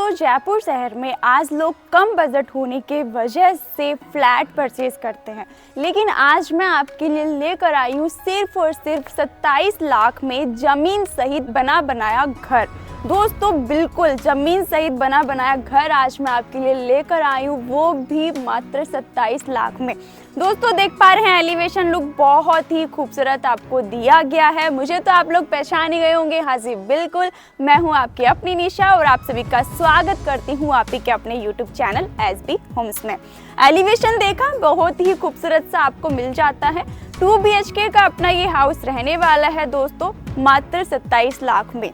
दोस्तों जयपुर शहर में आज लोग कम बजट होने के वजह से फ्लैट परचेज करते हैं, लेकिन आज मैं आपके लिए लेकर आई हूँ सिर्फ और सिर्फ 27 लाख में ज़मीन सहित बना बनाया घर। दोस्तों बिल्कुल ज़मीन सहित बना बनाया घर आज मैं आपके लिए लेकर आई हूँ, वो भी मात्र 27 लाख में। दोस्तों देख पा रहे हैं एलिवेशन लुक बहुत ही खूबसूरत आपको दिया गया है। मुझे तो आप लोग पहचान ही गए होंगे। हाँ जी बिल्कुल, मैं हूँ आपकी अपनी निशा और आप सभी का स्वागत करती हूँ आप ही के अपने यूट्यूब चैनल एसबी होम्स में। एलिवेशन देखा, बहुत ही खूबसूरत सा आपको मिल जाता है। 2 BHK का अपना ये हाउस रहने वाला है दोस्तों मात्र 27 लाख में।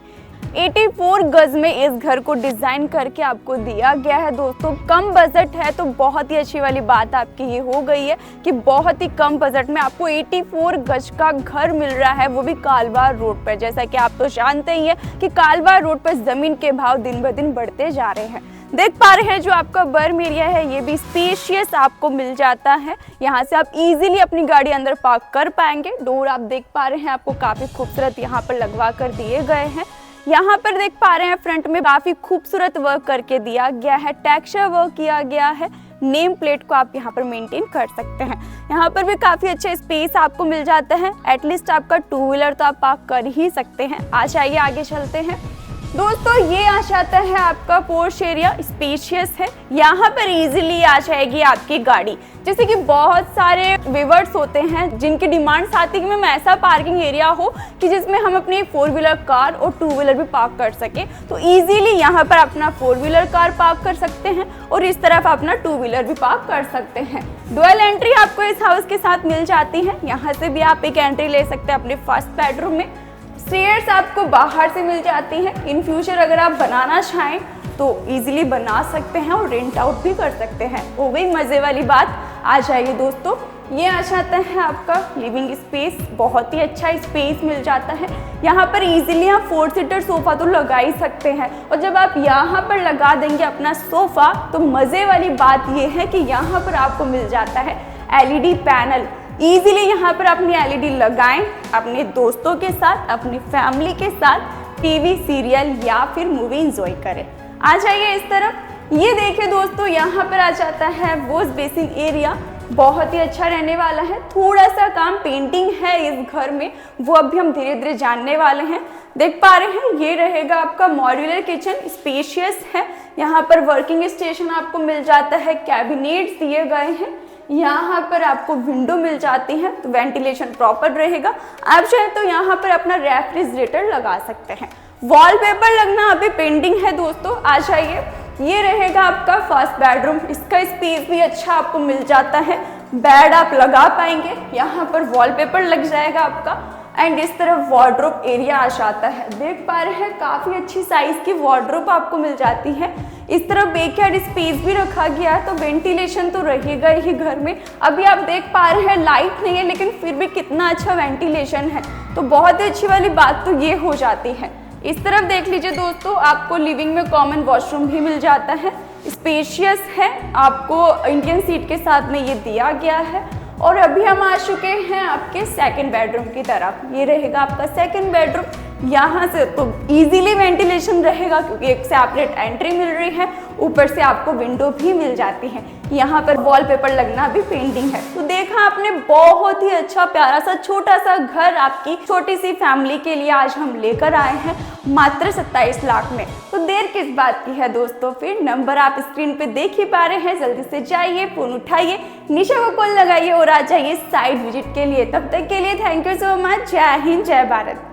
84 गज में इस घर को डिज़ाइन करके आपको दिया गया है। दोस्तों कम बजट है तो बहुत ही अच्छी वाली बात आपकी ये हो गई है कि बहुत ही कम बजट में आपको 84 गज का घर मिल रहा है, वो भी कालवार रोड पर। जैसा कि आप तो जानते ही हैं कि कालवार रोड पर ज़मीन के भाव दिन ब दिन बढ़ते जा रहे हैं। देख पा रहे हैं जो आपका बर्म एरिया है ये भी स्पेशियस आपको मिल जाता है। यहाँ से आप इजीली अपनी गाड़ी अंदर पार्क कर पाएंगे। डोर आप देख पा रहे हैं आपको काफ़ी खूबसूरत यहाँ पर लगवा कर दिए गए हैं। यहाँ पर देख पा रहे हैं फ्रंट में काफी खूबसूरत वर्क करके दिया गया है, टेक्सचर वर्क किया गया है। नेम प्लेट को आप यहाँ पर मेंटेन कर सकते हैं। यहाँ पर भी काफी अच्छा स्पेस आपको मिल जाता है। एटलीस्ट आपका 2 व्हीलर तो आप पार्क कर ही सकते हैं। आज आइए आगे चलते हैं। दोस्तों ये आ जाता है आपका पोर्च एरिया, स्पेशियस है। यहाँ पर इजीली आ जाएगी आपकी गाड़ी। जैसे कि बहुत सारे व्यूअर्स होते हैं जिनकी डिमांड्स आती है कि मैम ऐसा पार्किंग एरिया हो कि जिसमें हम अपनी 4 व्हीलर कार और 2 व्हीलर भी पार्क कर सके। तो इजीली यहाँ पर अपना 4 व्हीलर कार पार्क कर सकते हैं और इस तरफ अपना 2 व्हीलर भी पार्क कर सकते हैं। डुअल एंट्री आपको इस हाउस के साथ मिल जाती है। यहाँ से भी आप एक एंट्री ले सकते हैं अपने फर्स्ट बेडरूम में। स्टेयर्स आपको बाहर से मिल जाती हैं। इन फ्यूचर अगर आप बनाना चाहें तो इजीली बना सकते हैं और रेंट आउट भी कर सकते हैं। हो गई मज़े वाली बात। आ जाइए दोस्तों, ये आ जाता है आपका लिविंग स्पेस। बहुत ही अच्छा स्पेस मिल जाता है। यहाँ पर इजीली आप 4 सीटर सोफ़ा तो लगा ही सकते हैं। और जब आप यहाँ पर लगा देंगे अपना सोफ़ा तो मज़े वाली बात ये है कि यहाँ पर आपको मिल जाता है LED पैनल। इजीली यहाँ पर अपनी LED लगाएं, अपने दोस्तों के साथ, अपनी फैमिली के साथ टीवी सीरियल या फिर मूवी एंजॉय करें। आ जाइए इस तरफ। ये देखिए दोस्तों, यहाँ पर आ जाता है वॉश बेसिन एरिया। बहुत ही अच्छा रहने वाला है। थोड़ा सा काम पेंटिंग है इस घर में, वो अभी हम धीरे धीरे जानने वाले हैं। देख पा रहे हैं ये रहेगा आपका मॉड्यूलर किचन, स्पेशियस है। यहाँ पर वर्किंग स्टेशन आपको मिल जाता है, कैबिनेट्स दिए गए हैं। यहाँ पर आपको विंडो मिल जाती है तो वेंटिलेशन प्रॉपर रहेगा। आप चाहे तो यहाँ पर अपना रेफ्रिजरेटर लगा सकते हैं। वॉलपेपर लगना अभी पेंडिंग है दोस्तों। आ जाइए, ये रहेगा आपका फर्स्ट बेडरूम। इसका स्पेस भी अच्छा आपको मिल जाता है। बेड आप लगा पाएंगे, यहाँ पर वॉलपेपर लग जाएगा आपका। एंड इस तरफ वार्डरोब एरिया आ जाता है। देख पा रहे हैं काफ़ी अच्छी साइज़ की वार्डरोब आपको मिल जाती है। इस तरफ बैकयार्ड स्पेस भी रखा गया है तो वेंटिलेशन तो रहेगा ही घर में। अभी आप देख पा रहे हैं लाइट नहीं है लेकिन फिर भी कितना अच्छा वेंटिलेशन है, तो बहुत ही अच्छी वाली बात तो ये हो जाती है। इस तरफ देख लीजिए दोस्तों, आपको लिविंग में कॉमन वॉशरूम भी मिल जाता है। स्पेशियस है, आपको इंडियन सीट के साथ में ये दिया गया है। और अभी हम आ चुके हैं आपके सेकंड बेडरूम की तरफ। ये रहेगा आपका सेकंड बेडरूम। यहाँ से तो इजीली वेंटिलेशन रहेगा क्योंकि एक सेपरेट एंट्री मिल रही है, ऊपर से आपको विंडो भी मिल जाती है। यहाँ पर वॉलपेपर लगना भी पेंडिंग है। तो देखा आपने, बहुत ही अच्छा प्यारा सा छोटा सा घर आपकी छोटी सी फैमिली के लिए आज हम लेकर आए हैं मात्र 27 लाख में। तो देर किस बात की है दोस्तों, फिर नंबर आप स्क्रीन पे देख ही पा रहे हैं। जल्दी से जाइए, फोन उठाइए, निशा को कॉल लगाइए और आ जाइए साइट विजिट के लिए। तब तक के लिए थैंक यू सो मच। जय हिंद, जय भारत।